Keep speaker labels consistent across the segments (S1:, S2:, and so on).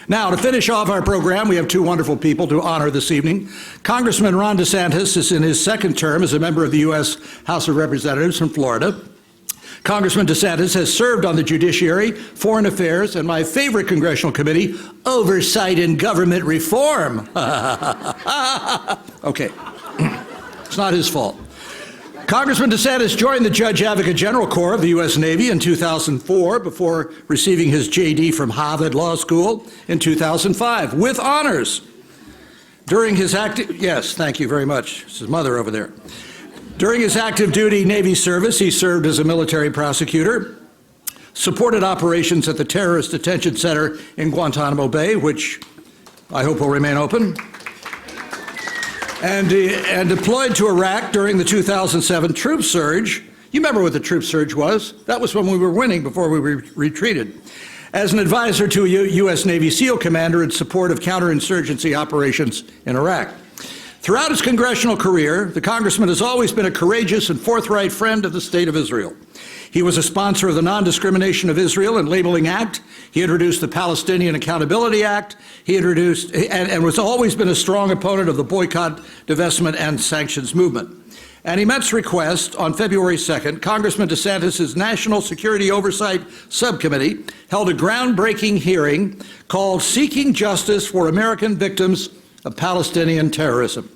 S1: Now, to finish off our program, we have two wonderful people to honor this evening. Congressman Ron DeSantis is in his second term as a member of the U.S. House of Representatives from Florida. Congressman DeSantis has served on the Judiciary, Foreign Affairs, and my favorite congressional committee, Oversight and Government Reform. Okay, it's not his fault. Congressman DeSantis joined the Judge Advocate General Corps of the U.S. Navy in 2004 before receiving his J.D. from Harvard Law School in 2005 with honors. During his yes, thank you very much. It's his mother over there. During his active duty Navy service, he served as a military prosecutor, supported operations at the Terrorist Detention Center in Guantanamo Bay, which I hope will remain open, and deployed to Iraq during the 2007 troop surge. You remember what the troop surge was? That was when we were winning before we retreated. As an advisor to a U.S. Navy SEAL commander in support of counterinsurgency operations in Iraq. Throughout his congressional career, the congressman has always been a courageous and forthright friend of the State of Israel. He was a sponsor of the Non-Discrimination of Israel and Labeling Act. He introduced the Palestinian Accountability Act. He introduced and was always been a strong opponent of the boycott, divestment, and sanctions movement. At EMET's request, on February 2nd, Congressman DeSantis' National Security Oversight Subcommittee held a groundbreaking hearing called Seeking Justice for American Victims of Palestinian Terrorism.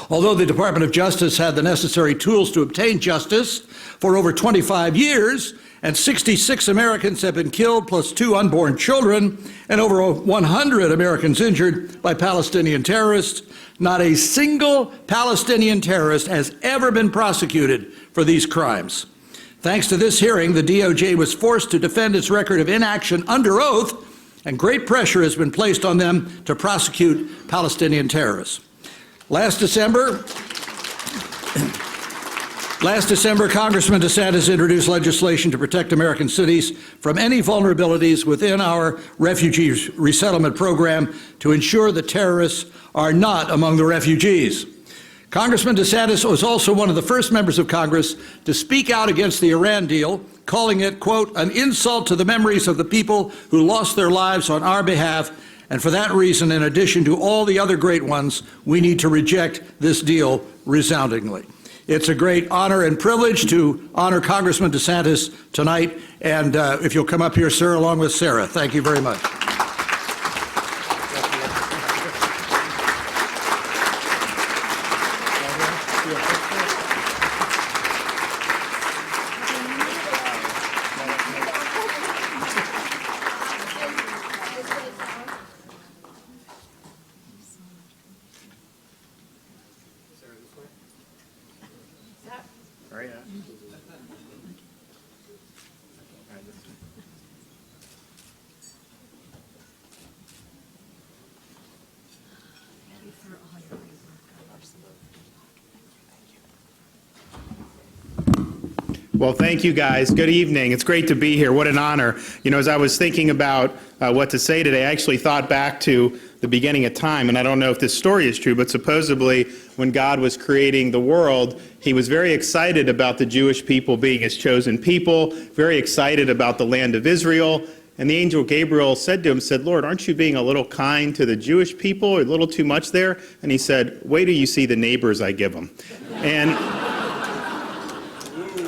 S1: Although the Department of Justice had the necessary tools to obtain justice for over 25 years, and 66 Americans have been killed, plus 2 unborn children, and over 100 Americans injured by Palestinian terrorists, not a single Palestinian terrorist has ever been prosecuted for these crimes. Thanks to this hearing, the DOJ was forced to defend its record of inaction under oath, and great pressure has been placed on them to prosecute Palestinian terrorists. Last December, Congressman DeSantis introduced legislation to protect American cities from any vulnerabilities within our refugee resettlement program to ensure that terrorists are not among the refugees. Congressman DeSantis was also one of the first members of Congress to speak out against the Iran deal, calling it, quote, an insult to the memories of the people who lost their lives on our behalf. And for that reason, in addition to all the other great ones, we need to reject this deal resoundingly. It's a great honor and privilege to honor Congressman DeSantis tonight. And if you'll come up here, sir, along with Sarah. Thank you very much.
S2: Well, thank you, guys. Good evening. It's great to be here. What an honor. You know, as I was thinking about what to say today, I actually thought back to the beginning of time, and I don't know if this story is true, but supposedly when God was creating the world, he was very excited about the Jewish people being his chosen people, very excited about the land of Israel. And the angel Gabriel said to him, Lord, aren't you being a little kind to the Jewish people, or a little too much there? And he said, wait till you see the neighbors I give them.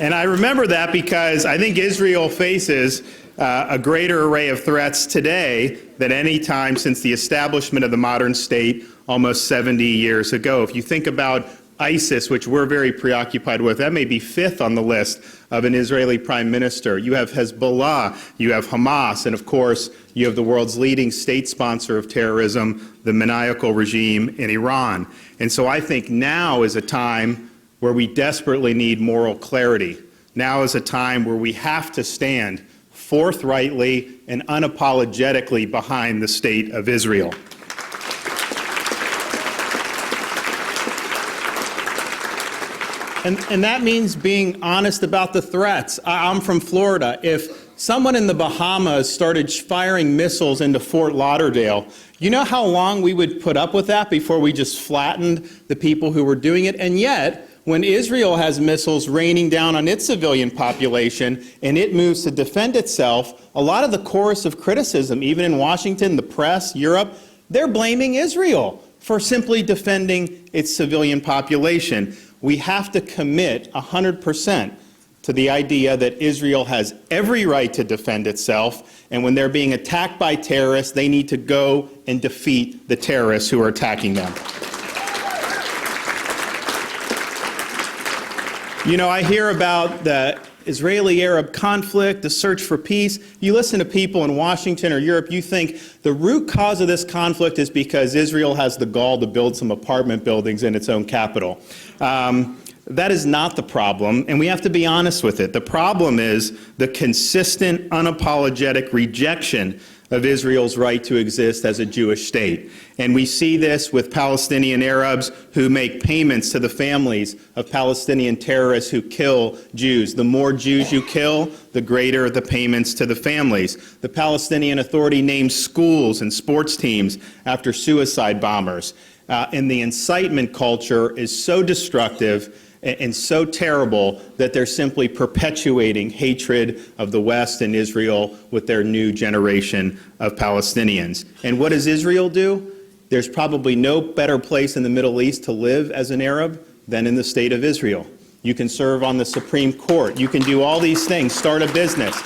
S2: And I remember that because I think Israel faces a greater array of threats today than any time since the establishment of the modern state almost 70 years ago. If you think about ISIS, which we're very preoccupied with, that may be 5th on the list of an Israeli prime minister. You have Hezbollah, you have Hamas, and of course, you have the world's leading state sponsor of terrorism, the maniacal regime in Iran. And so I think now is a time where we desperately need moral clarity. Now is a time where we have to stand forthrightly and unapologetically behind the state of Israel. And that means being honest about the threats. I'm from Florida. If someone in the Bahamas started firing missiles into Fort Lauderdale, you know how long we would put up with that before we just flattened the people who were doing it? And yet, when Israel has missiles raining down on its civilian population and it moves to defend itself, a lot of the chorus of criticism, even in Washington, the press, Europe, they're blaming Israel for simply defending its civilian population. We have to commit 100% to the idea that Israel has every right to defend itself, and when they're being attacked by terrorists, they need to go and defeat the terrorists who are attacking them. You know, I hear about the Israeli-Arab conflict, the search for peace. You listen to people in Washington or Europe, you think the root cause of this conflict is because Israel has the gall to build some apartment buildings in its own capital. That is not the problem, and we have to be honest with it. The problem is the consistent, unapologetic rejection of Israel's right to exist as a Jewish state. And we see this with Palestinian Arabs who make payments to the families of Palestinian terrorists who kill Jews. The more Jews you kill, the greater the payments to the families. The Palestinian Authority names schools and sports teams after suicide bombers. And the incitement culture is so destructive and so terrible that they're simply perpetuating hatred of the West and Israel with their new generation of Palestinians. And what does Israel do? There's probably no better place in the Middle East to live as an Arab than in the state of Israel. You can serve on the Supreme Court. You can do all these things, start a business.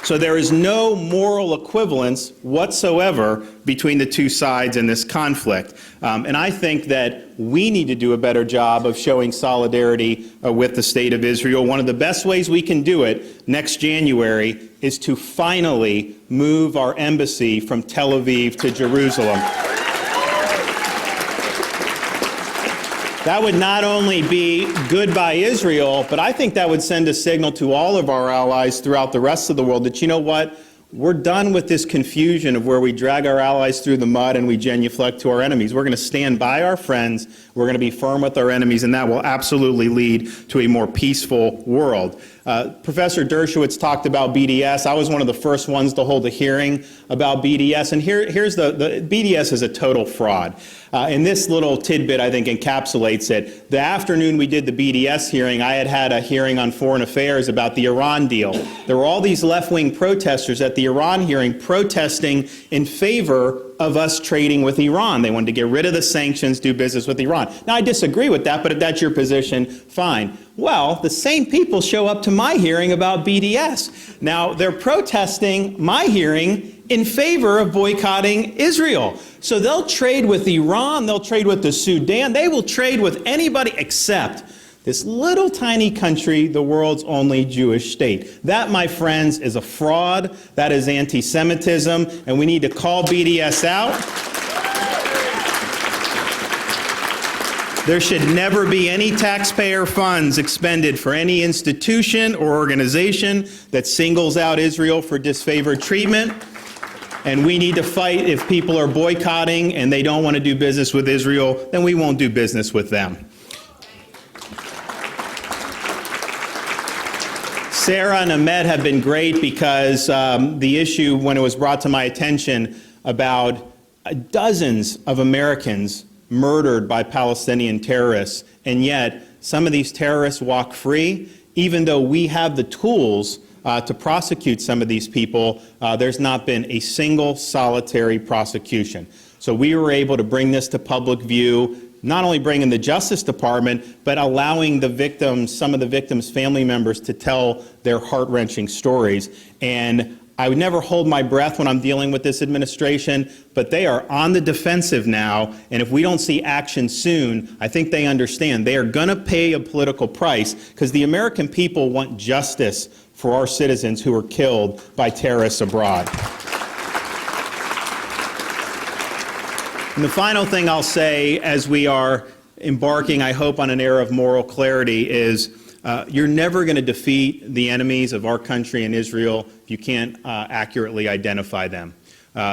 S2: So there is no moral equivalence whatsoever between the two sides in this conflict. And I think that we need to do a better job of showing solidarity with the state of Israel. One of the best ways we can do it next January is to finally move our embassy from Tel Aviv to Jerusalem. That would not only be good by Israel, but I think that would send a signal to all of our allies throughout the rest of the world that, you know what, we're done with this confusion of where we drag our allies through the mud and we genuflect to our enemies. We're going to stand by our friends, we're going to be firm with our enemies, and that will absolutely lead to a more peaceful world. Professor Dershowitz talked about BDS. I was one of the first ones to hold a hearing about BDS, and here's the BDS is a total fraud. And this little tidbit, I think, encapsulates it. The afternoon we did the BDS hearing, I had a hearing on foreign affairs about the Iran deal. There were all these left-wing protesters at the Iran hearing protesting in favor of us trading with Iran. They wanted to get rid of the sanctions, do business with Iran. Now, I disagree with that, but if that's your position, fine. Well, the same people show up to my hearing about BDS. Now, they're protesting my hearing in favor of boycotting Israel. So they'll trade with Iran, they'll trade with the Sudan, they will trade with anybody except this little tiny country, the world's only Jewish state. That, my friends, is a fraud. That is anti-Semitism, and we need to call BDS out. There should never be any taxpayer funds expended for any institution or organization that singles out Israel for disfavored treatment. And we need to fight. If people are boycotting and they don't want to do business with Israel, then we won't do business with them. Sarah and EMET have been great because the issue, when it was brought to my attention about dozens of Americans murdered by Palestinian terrorists, and yet some of these terrorists walk free, even though we have the tools to prosecute some of these people, there's not been a single solitary prosecution. So we were able to bring this to public view, not only bringing the Justice Department, but allowing the victims, some of the victims' family members, to tell their heart-wrenching stories. And I would never hold my breath when I'm dealing with this administration, but they are on the defensive now, and if we don't see action soon, I think they understand they are going to pay a political price, because the American people want justice for our citizens who were killed by terrorists abroad. And the final thing I'll say as we are embarking, I hope, on an era of moral clarity is you're never going to defeat the enemies of our country and Israel if you can't accurately identify them.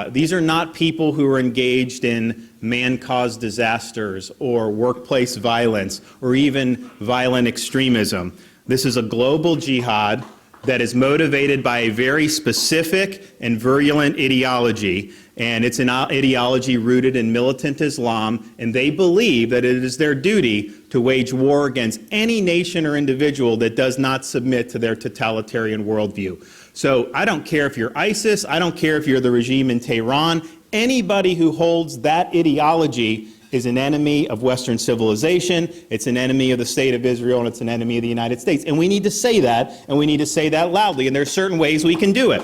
S2: These are not people who are engaged in man-caused disasters or workplace violence or even violent extremism. This is a global jihad that is motivated by a very specific and virulent ideology. and it's an ideology rooted in militant Islam, and they believe that it is their duty to wage war against any nation or individual that does not submit to their totalitarian worldview. So I don't care if you're ISIS, I don't care if you're the regime in Tehran, anybody who holds that ideology is an enemy of Western civilization, it's an enemy of the state of Israel, and it's an enemy of the United States. And we need to say that, and we need to say that loudly, and there are certain ways we can do it.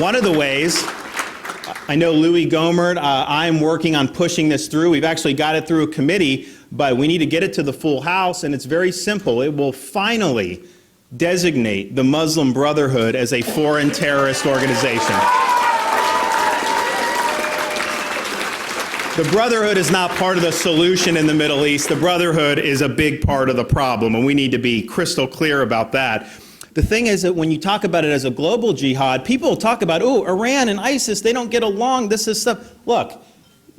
S2: One of the ways, I know Louis Gohmert, I'm working on pushing this through. We've actually got it through a committee, but we need to get it to the full House, and it's very simple. It will finally designate the Muslim Brotherhood as a foreign terrorist organization. The Brotherhood is not part of the solution in the Middle East. The Brotherhood is a big part of the problem, and we need to be crystal clear about that. The thing is that when you talk about it as a global jihad, people talk about, oh, Iran and ISIS, they don't get along, this is stuff. Look,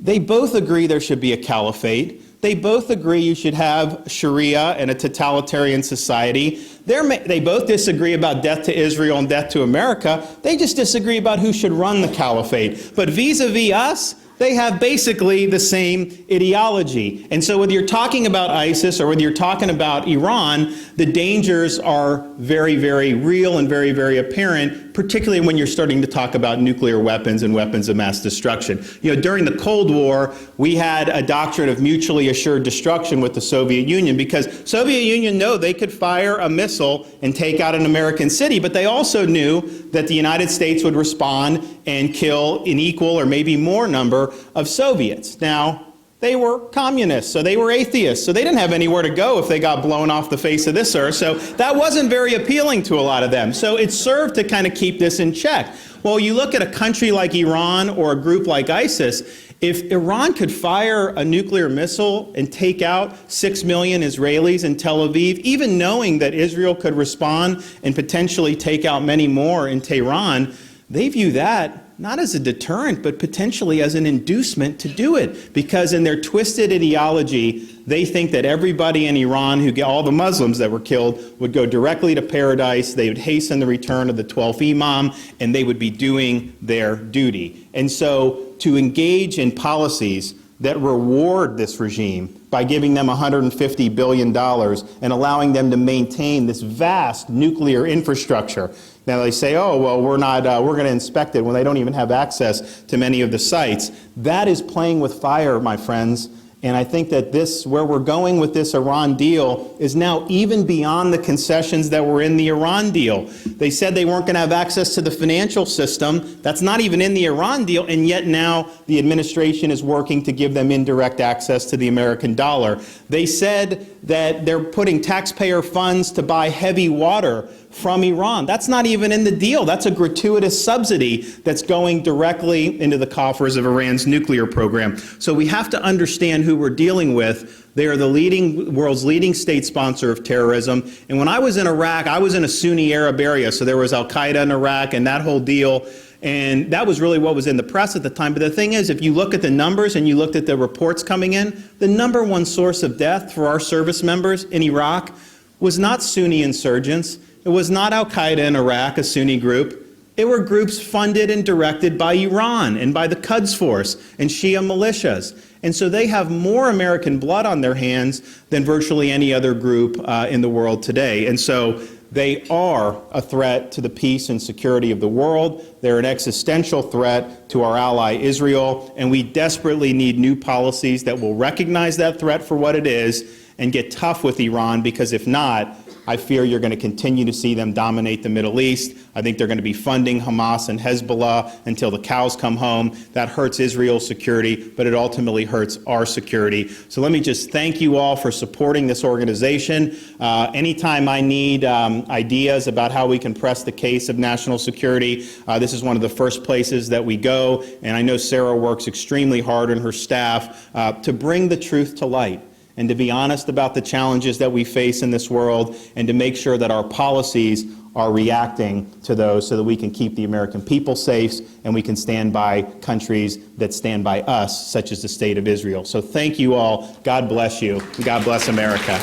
S2: they both agree there should be a caliphate. They both agree you should have Sharia and a totalitarian society. They both disagree about death to Israel and death to America. They just disagree about who should run the caliphate. But vis-a-vis us, they have basically the same ideology. And so whether you're talking about ISIS or whether you're talking about Iran, the dangers are very, very real and very, very apparent, particularly when you're starting to talk about nuclear weapons and weapons of mass destruction. You know, during the Cold War, we had a doctrine of mutually assured destruction with the Soviet Union because Soviet Union knew they could fire a missile and take out an American city, but they also knew that the United States would respond and kill an equal or maybe more number of Soviets. Now, they were communists, so they were atheists, so they didn't have anywhere to go if they got blown off the face of this earth, so that wasn't very appealing to a lot of them. So it served to kind of keep this in check. Well, you look at a country like Iran or a group like ISIS, if Iran could fire a nuclear missile and take out 6 million Israelis in Tel Aviv, even knowing that Israel could respond and potentially take out many more in Tehran, they view that not as a deterrent, but potentially as an inducement to do it. Because in their twisted ideology, they think that everybody in Iran, all the Muslims that were killed, would go directly to paradise, they would hasten the return of the 12th Imam, and they would be doing their duty. And so to engage in policies that reward this regime by giving them $150 billion and allowing them to maintain this vast nuclear infrastructure. Now they say, oh, well, we're going to inspect it when they don't even have access to many of the sites. That is playing with fire, my friends. And I think that where we're going with this Iran deal is now even beyond the concessions that were in the Iran deal. They said they weren't going to have access to the financial system. That's not even in the Iran deal, and yet now the administration is working to give them indirect access to the American dollar. They said that they're putting taxpayer funds to buy heavy water from Iran. That's not even in the deal. That's a gratuitous subsidy that's going directly into the coffers of Iran's nuclear program. So we have to understand who we're dealing with. They are the world's leading state sponsor of terrorism. And when I was in Iraq, I was in a Sunni Arab area, so there was Al-Qaeda in Iraq and that whole deal. And that was really what was in the press at the time. But the thing is, if you look at the numbers and you looked at the reports coming in, the number one source of death for our service members in Iraq was not Sunni insurgents. It was not Al-Qaeda in Iraq, a Sunni group. It were groups funded and directed by Iran and by the Quds Force and Shia militias. And so they have more American blood on their hands than virtually any other group in the world today. And so they are a threat to the peace and security of the world. They're an existential threat to our ally Israel. And we desperately need new policies that will recognize that threat for what it is and get tough with Iran, because if not, I fear you're going to continue to see them dominate the Middle East. I think they're going to be funding Hamas and Hezbollah until the cows come home. That hurts Israel's security, but it ultimately hurts our security. So let me just thank you all for supporting this organization. Anytime I need ideas about how we can press the case of national security, this is one of the first places that we go. And I know Sarah works extremely hard and her staff to bring the truth to light, and to be honest about the challenges that we face in this world, and to make sure that our policies are reacting to those so that we can keep the American people safe and we can stand by countries that stand by us, such as the State of Israel. So thank you all. God bless you. God bless America.